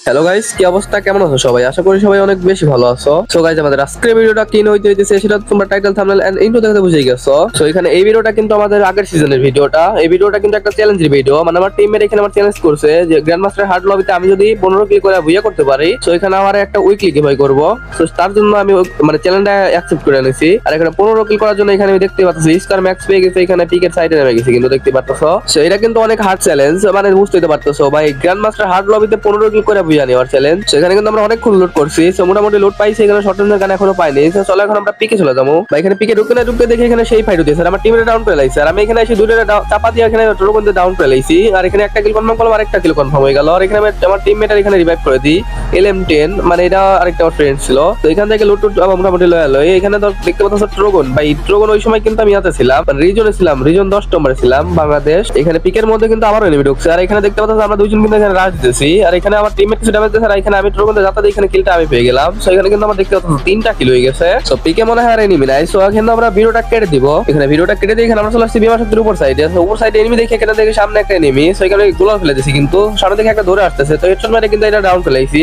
Hello guys, কি অবস্থা, কেমন আছো সবাই? আশা করি সবাই অনেক বেশি ভালো আছো। সো গাইস, আমাদের আজকের ভিডিওটা কি হইতেছে সেটা তোমরা টাইটেল থাম্বনেল এন্ড ইন্ট্রো দেখে বুঝেই গেছো। সো এখানে এই ভিডিওটা কিন্তু আমাদের আগের সিজনের ভিডিওটা। এই ভিডিওটা কিন্তু একটা চ্যালেঞ্জের ভিডিও, মানে আমার টিমমেট এখানে আমার চ্যালেঞ্জ করছে যে গ্র্যান্ড মাস্টার হার্ড লবিতে আমি যদি 15 কিল করে বুইয়া করতে পারি, সো এখানে আমার একটা উইকলি গিভঅ্যাওয়ে করব। সো তার জন্য আমি মানে চ্যালেঞ্জটা অ্যাকসেপ্ট করে নিয়েছি। আর এখানে 15 কিল করার জন্য এখানে আমি দেখতে পাচ্ছি স্টার ম্যাক্স পেয়ে গেছে, এখানে পিকের সাইডে নেমে গেছে কিন্তু দেখতে পাচ্ছো। সো এটা কিন্তু অনেক হার্ড চ্যালেঞ্জ, মানে বুঝতেই পারতেছো ভাই, গ্র্যান্ড মাস্টার হার্ড লবিতে 15 কিল করে বুইয়া নেওয়ার চ্যালেঞ্জ। সেখানে কিন্তু আমরা অনেকক্ষণ লুট করছি, সো মোটামুটি লুট পাইছি। এখানে শর্ট রেঞ্জের গান এখনো পাইনি। সো চলো এখন আমরা পিকে চলে যাবো। ভাই এখানে পিকে ঢুকতে দেখি এখানে সেই ফাইট হচ্ছে, আমার টিমে ডাউন করে লাইছে। আর আমি এখানে এসে দুইটা চাপা দিয়ে এখানে টোরগন্ধে ডাউন করে লাইছি। আর এখানে একটা কিল কনফার্ম করলাম, আরেকটা কিল কনফার্ম হয়ে গেল। আর এখানে আমার টিমমেটার এখানে রিভাইভ করে দিই LM10, মানে এটা আরেকটা আমার ফ্রেন্ড ছিল। তো এখান থেকে লুট মোটামুটি লয়াল হয়ে এখানে তো দেখতে পাচ্ছ ট্রোগন। ভাই ট্রোগন ওই সময় কিন্তু আমি ইয়াতে ছিলাম, রিজনে ছিলাম, রিজন 10 নম্বরে ছিলাম বাংলাদেশ। এখানে পিকের মধ্যে কিন্তু আবারও এনিমি ঢুকছে। আর এখানে দেখতে পাচ্ছ আমরা দুইজন কিন্তু এখানে রাশ দিতেছি। আর এখানে আমার টিমমেট কিছু ড্যামেজ দিয়েছে। আর এখানে আমি ট্রোগনতে যাতে এখানে কিলটা আমি পেয়ে গেলাম। সো এখানে কিন্তু আমার দেখতে পাচ্ছ 3টা কিল হয়ে গেছে। সো পিকে মনে হয় আর এনিমি নাই। সো এখানে আমরা ভিডিওটা কেটে দিব। এখানে ভিডিওটা কেটে দিয়ে এখানে আমরা চলে আসছি বিমা শক্তির উপর সাইডে। উপর সাইডে এনিমি দেখে এখানে দেখে সামনে একটা এনিমি। সো এখানে গোলা ফেলে দিয়েছি, কিন্তু সামনে দেখে একটা ধরে আসতেছে। তো হেডশট মেরে কিন্তু এটা ডাউন ফেলাইছি।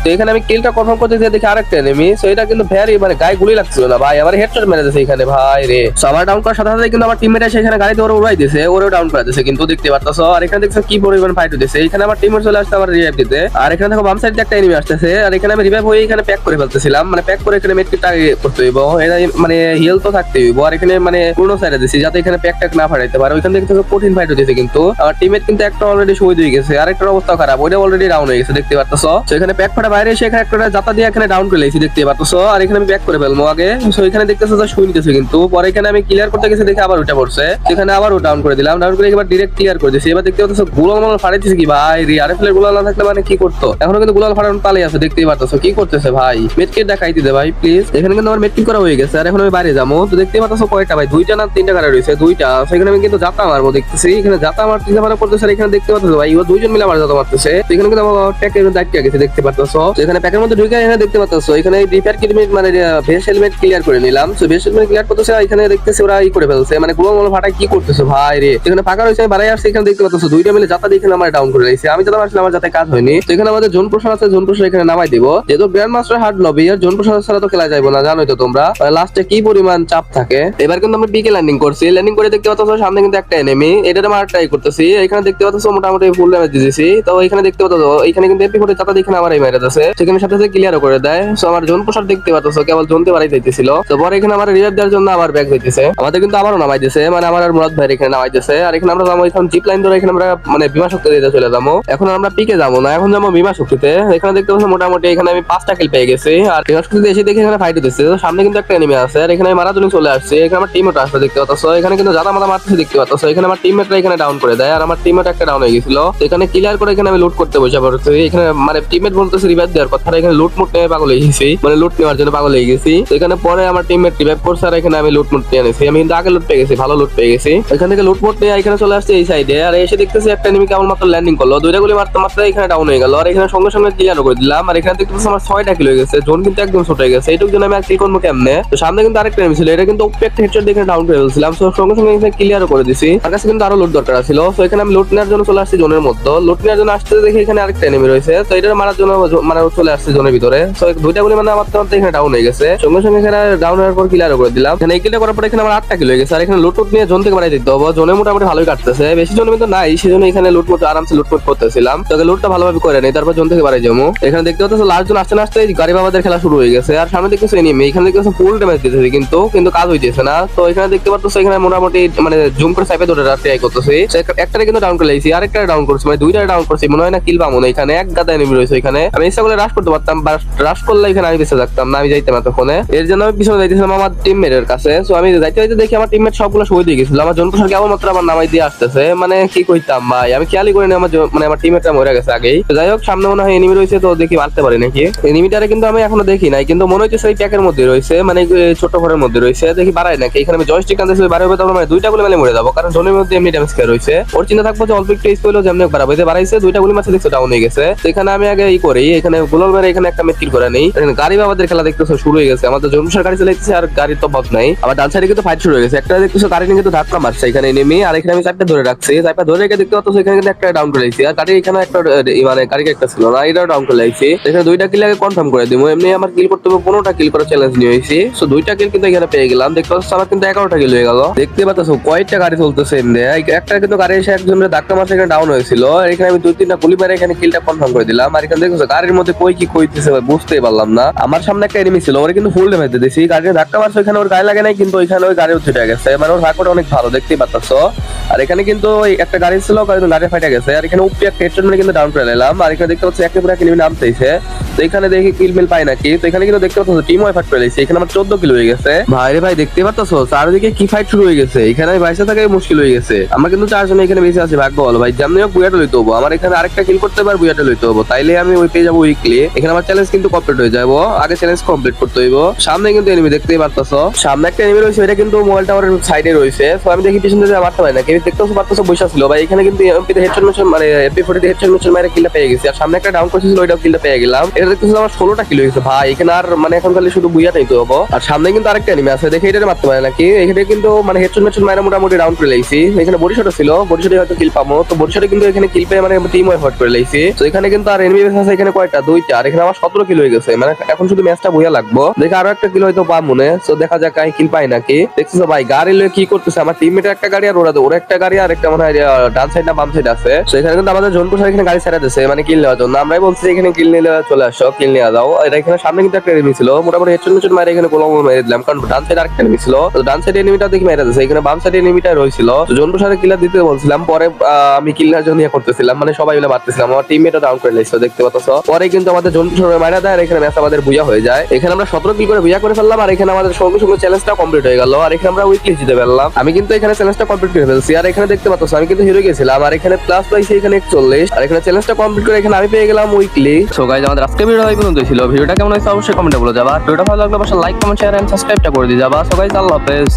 তো এখানে আমি কিলটা কনফার্ম করতে দেখি আরেকটা এনিমি। সো এটা কিন্তু ভ্যারি মানে গায়ে গুলি লাগছিল না ভাই, আমার হেডশট মেরে দিয়েছে এখানে ভাই রে। সো আমার ডাউন করার সাথে সাথে কিন্তু আমার টিমমেট এসে এখানে গাড়িতে ওরে উড়াই দিয়েছে, ওরেও ডাউন করে দিয়েছে কিন্তু দেখতে পারতাছো। আর এখানে দেখছো কি পরিমাণ ফাইট হইতেছে। এখানে আমার টিমমেট চলে আসছে আমার রিভাইভ দিতে। আর এখানে দেখো বাম সাইডে একটা এনিমি আসতেছে। আর এখানে আমি রিভাইভ হয়ে এখানে প্যাক করে ফেলতেছিলাম, মানে প্যাক করে এখানে মেডকিটটা করতে হইব, এটা মানে হিল তো থাকতে হইব। আর এখানে মানে পূর্ণ সাইডে দিছি যাতে এখানে প্যাক ট্যাক না ফাটাইতে পারে। ওইখান থেকে কঠিন ফাইট হইতেছে, কিন্তু আমার টিমমেট কিন্তু একটা অলরেডি শহীদ হয়ে গেছে, আরেকটার অবস্থা খারাপ, ওইটা অলরেডি ডাউন হয়ে গেছে দেখতে পারতাছো। তো এখানে প্যাক ফাটা বাইরে এসে এখানে একটা জাতা দিয়ে এখানে ডাউন করে লাইছি দেখতে পারতাছো। আর এখানে আমি প্যাক করে ফেলবো আগে। সো এখানে দেখতেছো যে শুই নিতেছে, কিন্তু পরে এখানে আমি ক্লিয়ার করতে গেছি দেখে আবার ওটা পড়ছে। এখানে আবার ও ডাউন করে দিলাম, ডাউন করে এবার ডাইরেক্ট ক্লিয়ার করে দিয়েছি। এবার দেখতে পাচ্ছ গুলাল মাল ফাড়াইতেছে কি ভাই রে। আরএফএল এর গুলাল না থাকলে মানে কি করতো, এখনো কিন্তু গুলাল ফাড়ানো পালে আছে দেখতেই পারতাছো। কি করতেছে ভাই, মেডকিট দেখাই দিতে ভাই প্লিজ। এখানে কিন্তু আমার মেডকিট করা হয়ে গেছে। আর এখন আমি বাইরে যাবো। তো দেখতেই পাচ্ছ কয়টা ভাই, 2টা না 3টা গাড়ি রয়েছে, 2টা। সেখানে আমি কিন্তু জাতা মারবো দেখতেছি, এখানে জাতা আমার 3টা মারা করতেছে। আর এখানে দেখতে পাচ্ছ ভাই ও 2জন মিলে আমার জাতা মারতেছে। তো এখানে কিন্তু আমার প্যাকের দায়িত্ব গেছে দেখতে পারতাছো। তো এখানে প্যাকের মধ্যে ঢুকে এখানে দেখতে পারতাছো এখানে রিপেয়ার কিট মানে ভেস হেলমেট ক্লিয়ার করে নিলাম। সো ভেস হেলমেট ক্লিয়ার করতেছে। এখানে দেখতেছি ওরা ই করে ফেলছে, মানে গুলো মল ফাটায় কি করতেছে ভাই রে। এখানে ফাঁকা রয়েছে, আমি বাড়াই আসছি। এখানে দেখতে পাচ্ছ 2টা মিলে জাতা দিয়ে এখানে আমার ডাউন করে দিয়েছে। আমি জাতা মারছিলাম, আমার যাতে কাজ হয়নি। তো এখানে আমাদের জোন প্রসার আছে, জোন প্রসার এখানে নামাই দিব। যেহেতু গ্র্যান্ড মাস্টার হার্ড লবি, আর জোন প্রসার ছাড়া তো খেলা যাবে না, জানোই তো তোমরা লাস্টে কি পরিমাণ চাপ থাকে। এবার কিন্তু আমরা পিকে ল্যান্ডিং করছি। ল্যান্ডিং করে দেখতে পাচ্ছ সামনে কিন্তু একটা এনিমি, এটা আমরা ট্রাই করতেছি। এখানে দেখতে পাচ্ছ মোটামুটি ফুল ড্যামেজ দিয়েছি। তো এখানে দেখতে পাচ্ছ এখানে কিন্তু এপি ফোর্টি জাতা দেখে আমার এই মেরে দিয়েছে, সেখানে সাথে সাথে ক্লিয়ারও করে দেয়। সো আমার জোন প্রসার দেখতে পাচ্ছ কেবল জোনতে বাড়াই দিতেছিল। তো পরে এখানে আমার রিভাইভ দেওয়ার জন্য আবার ব্যাক হইতেছে, আমাদের কিন্তু আবারও নামাই দিয়েছে, মানে আমার আর মুরাদ ভাই এখানে নামাই দিয়েছে। আর এখানে আমরা যাবো এখন জিপ লাইন ধরে, এখানে আমরা মানে বিমা শক্তি দিতে চলে যাবো। এখন আমরা পিকে যাবো না, এখন যাবো বিমা শক্তিতে। এখানে দেখতে পাচ্ছ মোটামুটি এখানে আমি 5টা কিল পেয়ে গেছি। আর বিমা শক্তিতে এসে দেখে এখানে ফাইট হতেছে। সামনে কিন্তু একটা এনিমি আছে, আর এখানে আমি মারার জন্য চলে আসছে। এখানে আমার টিমমেট আসছে দেখতে পাচ্ছ, এখানে কিন্তু জাদা মাথা মারতেছে দেখতে পাচ্ছ। এখানে আমার টিমমেটরা এখানে ডাউন করে দেয়, আর আমার টিমমেট একটা ডাউন হয়ে গেছিল। এখানে ক্লিয়ার করে এখানে আমি লুট করতে বসে পড়ছি। এখানে মানে টিমমেট বলতেছে রিভাইভ দেওয়ার কথা, এখানে লুট মুট নিয়ে পাগল হয়ে গেছি, মানে লুট নেওয়ার জন্য পাগল হয়ে গেছি। এখানে পরে আমার টিমমেট রিভাইভ করছে। আর এখানে আমি লুট মুট নিয়ে এনেছি, আমি কিন্তু আগে লুট পেয়ে গেছি, ভালো লুট পেয়ে গেছি। এখান থেকে লুট মুট নিয়ে এখানে চলে আসছে এই সাইডে। আর এসে দেখতেছি একটা এনিমি কেবল মাত্র ল্যান্ডিং করলো, 2টা গুলি মারতে মারতে এখানে ডাউন হয়ে গেল। আর এখানে সঙ্গে সঙ্গে ক্লিয়ার করে দিলাম। আর এখানে দেখতেছি আমার 6টা কিল হয়ে গেছে, জোন কিন্তু একদম ছোট হয়ে গেছে। এইটুকু জন্য আমি আর কিল করবো কেমনে। তো সামনে কিন্তু আরেকটা এনিমি ছিল, এটা কিন্তু একটা হেডশট দেখে ডাউন করে ফেলছিলাম। সো সঙ্গে সঙ্গে এখানে ক্লিয়ার করে দিছি। আমার কাছে কিন্তু আরো লুট দরকার ছিল। সো এখানে আমি লুট নেওয়ার জন্য চলে আসছি জোনের মধ্যে। লুট নেওয়ার জন্য আসতে দেখি এখানে আরেকটা এনিমি রয়েছে, তো এটা মারার জন্য মানে চলে আসছে জোনের ভিতরে। সো 2টা গুলি মানে আমার তো এখানে ডাউন হয়ে গেছে, সঙ্গে সঙ্গে এখানে ডাউন হওয়ার পর ক্লিয়ার করে দিলাম। এখানে এই কিলটা করার পর এখানে আমার 8টা কিল হয়ে গেছে। আর এখানে লুট নিয়ে জোন থেকে বাড়াই দিতে হবে, জোনে মোটামুটি ভালোই কাটতেছে, বেশি জোনে কিন্তু নাই, সেজন্য এখানে লুটমুট আরামসে লুটমুট করতেছিলাম। তো লুটটা ভালোভাবে করে নেই, তারপর জোন থেকে বাড়াই যাবো। এখানে দেখতে পাচ্ছ লাস্ট জন আসতে না আসতে গাড়ি বাবাদের খেলা শুরু হয়ে গেছে। আর সামনে দেখতেছো এনিমি, এখানে দেখতেছো ফুল ড্যামেজ দিতেছে, কিন্তু কাজ হইতেছে না। তো এখানে দেখতে পাচ্ছ এখানে মোটামুটি মানে জুম করে সাইপে ধরে ট্রাই করতেছি। একটারে কিন্তু ডাউন করে লাইছি, আরেকটা ডাউন করছি, মানে 2টা ডাউন করছি, মনে হয় না কিল পাবো না। এখানে এক গাদা এনিমি রয়েছে, এখানে আমি ইচ্ছা করলে রাশ করতে পারতাম, রাশ করলে এখানে আমি বেঁচে থাকতাম না, আমি যাইতাম এতক্ষণে। এর জন্য আমি পিছনে যাইতেছিলাম আমার টিমমেটের কাছে। সো আমি যাইতে যাইতে দেখি আমার টিমমেট সবগুলো শহীদ হয়ে গেছিল। আমার জোন প্রসার কেবল মাত্র আমার নামাই দিয়ে আসতেছে, মানে কি কইতাম ভাই, আমি খেয়ালই করিনি আমার মানে আমার টিমমেটটা মরে গেছে আগেই। তো যাই হোক, সামনে মনে হয় এনিমি রয়েছে, তো দেখি মারতে পারি নাকি। এনিমিটারে কিন্তু আমি এখনো দেখি নাই, কিন্তু মনে হচ্ছে সেই প্যাকের মধ্যে রয়েছে, মানে ছোট ঘরের মধ্যে রয়েছে, দেখি বাড়াই নাকি। এখানে আমি জয়স্টিক আনতেছি, বাড়াই হবে তারপর মানে 2টা গুলি মেলে মরে যাবো, কারণ জোনের মধ্যে এমনি ড্যামেজ খেয়ে রয়েছে। ওর চিন্তা থাকবো যে অল্প একটু স্পেল যেমন বাড়াবো, বাড়াইছে 2টা গুলি মারছে দেখছো ডাউন হয়ে গেছে। তো এখানে আমি আগে ই করি, এখানে এখানে গোলাল মেরে এখানে একটা মেট কিল করে নেই। এখানে গাড়ি বাবাদের খেলা দেখতেছো শুরু হয়ে গেছে, আমাদের জনসার গাড়ি চালাইতেছে আর গাড়ির তো বাদ নাই। আবার ডান সাইডে কিন্তু ফাইট শুরু হয়ে গেছে, একটা দেখতেছো গাড়ি নিয়ে কিন্তু ধাক্কা মারছে এখানে নেমে, আর এখানে আমি চারটা ধরে রাখছি, চারটা ধরে রেখে দেখতে পাচ্ছ এখানে কিন্তু একটা ডাউন করে দিয়েছি, আর গাড়ি এখানে একটা মানে গাড়ি একটা ছিল না, এটাও ডাউন করে দিয়েছি। এখানে দুইটা কিল আগে কনফার্ম করে দিব, এমনি আমার কিল করতে হবে 15টা কিল করার চ্যালেঞ্জ নিয়ে হয়েছি। সো দুইটা কিল কিন্তু এখানে পেয়ে গেলাম, দেখতে পাচ্ছ আমার কিন্তু 11টা কিল হয়ে গেল। দেখতে পাচ্ছ কয়েকটা গাড়ি চলতেছে এমনি, একটা কিন্তু গাড়ি এসে একজনের ধাক্কা মারছে এখানে ডাউন হয়েছিল, আর এখানে আমি 2-3টা গুলি মেরে এখানে কিলটা কনফার্ম করে দিলাম। আর এখানে দেখছো গাড়ির মধ্যে কই কি কইতেছে বুঝতেই পারলাম না। আমার সামনে একটা এনিমি ছিল, ওরে কিন্তু ফুল ড্যামেজ দিয়েছি, গাড়ির ধাক্কা মারছে ওখানে ওর গায়ে লাগে নাই, কিন্তু ওইখানে ওই গাড়ি উঠে গেছে, মানে ওর ভাগ্যটা অনেক ভালো দেখতেই পাচ্ছ। আর এখানে কিন্তু একটা গাড়ি ছিল, গাড়ি ফাইটে গেছে, আর এখানে উপরে একটা হেডশট মেরে কিন্তু ডাউন করে নিলাম। আর এখানে দেখতে পাচ্ছি একেবারে একটা এনিমি নামতেছে, তো এখানে দেখি কিল মিল পাই নাকি, তো এখানে কিন্তু দেখতে পাচ্ছ টিম ওয়াই ফাইট করে দিয়েছে, এখানে আমার 14 কিল হয়ে গেছে। ভাই রে ভাই দেখতে পাচ্ছ চারদিকে কি ফাইট শুরু হয়ে গেছে, এখানে আমি বাইসে থাকাই মুশকিল হয়ে গেছে। আমরা কিন্তু 4 জন এখানে বেঁচে আছি, ভাগ্য ভালো ভাই, যেমনি হোক বুয়াটা লইতে হবো, আমার এখানে আরেকটা কিল করতে হবে আর বুয়াটা লইতে হবো, তাইলে আমি ওই পেয়ে যাবো উইকলি। এখানে আমার চ্যালেঞ্জ কিন্তু কমপ্লিট হয়ে যাবো, আগে চ্যালেঞ্জ কমপ্লিট করতে হইব। সামনে কিন্তু এনিমি দেখতেই পারতাছ, সামনে একটা এনিমি রয়েছে, এটা কিন্তু মোবাইল টাওয়ারের সাইডে রয়েছে, তো আমি দেখি পিছন থেকে মারতে পারি না, কেউ দেখতেও পারতাছ বসে ছিল ভাই। এখানে কিন্তু এমপিতে হেডশট মেশন মানে এমপি40 হেডশট মেশন মেরে কিলটা পেয়ে গেছি, আর সামনে একটা ডাউন করছিল ওইটাও কিলটা পেয়ে গেলাম। এটা দেখতেছ আমার 16টা কিল হয়ে গেছে ভাই, এখানে আর মানে এখন খালি শুধু বুইয়াটাই তো হবো। আর সামনে কিন্তু আরেকটা এনিমি আছে, দেখে এটা মারতে পারে নাকি, এখানে কিন্তু মানে হেডশট মেশন মারা মোটামুটি ডাউন করে লাইছি। এখানে বডিশটও ছিল, বডিশটে হয়তো কিল পাবো, তো বডিশটে কিন্তু এখানে কিল পেয়ে মানে টিম ওয়াইফাইট করে লাইছি। তো এখানে কিন্তু আর এনিমি আছে এখানে কয়টা 2টা, আর এখানে আমার 17 কিল হয়ে গেছে, মানে এখন শুধু ম্যাচটা বুইয়া লাগবো, দেখে আরো একটা কিল হয়তো পাবো মনে। তো দেখা যাক কাই কিল পাই নাকি। দেখছো ভাই গাড়ি লয়ে কি করতেছে, আমার টিমমেটের একটা গাড়ি আর ওরা একটা গাড়ি আর একটা মনে হয় ডান সাইড না বাম সাইড আছে। তো এখানে কিন্তু আমাদের জোনপুর স্যার এখানে গাড়ি ছেড়ে দিয়েছে মানে কিল নেওয়ার জন্য, আমরাই বলছি এখানে কিল নিলে চলে আসো, কিল নিয়ে যাও। আর এখানে সামনে কিন্তু একটা এনিমি ছিল, মোটামুটি হেডশট মেশন মারে এখানে গোলাম মেরে দিলাম, কারণ ডান সাইড আরেকটা এনিমি ছিল, তো ডান সাইড এনিমিটা দেখি মেরে দিয়েছে, এখানে বাম সাইড এনিমিটা রয়েছিল। তো জোনপুর স্যার কিলার দিতে বলছিলাম, পরে আমি কিলার জন্য করতেছিলাম, মানে সবাই মিলে মারতেছিলাম, আমার টিমমেটও ডাউন করে লাইছিল দেখতে পাচ্ছ। পরে কিন্তু আমাদের জোনপুর স্যার মারা দেয়, আর এখানে ম্যাচ আমাদের বুয়া হয়ে যায়। এখানে আমরা 17 কিল করে বুয়া করে ফেললাম, আর এখানে আমাদের সঙ্গে সঙ্গে চ্যালেঞ্জটা কমপ্লিট হয়ে গেল, আর এখানে আমরা উইকলি জিতে ফেললাম। আমি কিন্তু এখানে চ্যালেঞ্জটা কমপ্লিট করে ফেলছি, আর এখানে দেখতে পাচ্ছ আমি কিন্তু হিরো গেছিলাম, আর এখানে প্লাস পাইছি এখানে 41, আর এখানে চ্যালেঞ্জটা কমপ্লিট করে এখানে আমি পেয়ে গেলাম উইকলি। সো গাইস আমাদের আজকে ভিডিও এই পর্যন্তই ছিল, ভিডিওটা কেমন হয়েছে অবশ্যই কমেন্টে বলে যাবা, ভিডিওটা ভালো লাগলে অবশ্যই লাইক কমেন্ট শেয়ার এন্ড সাবস্ক্রাইবটা করে দিয়ে যাবা। সো গাইস আল্লাহ হাফেজ।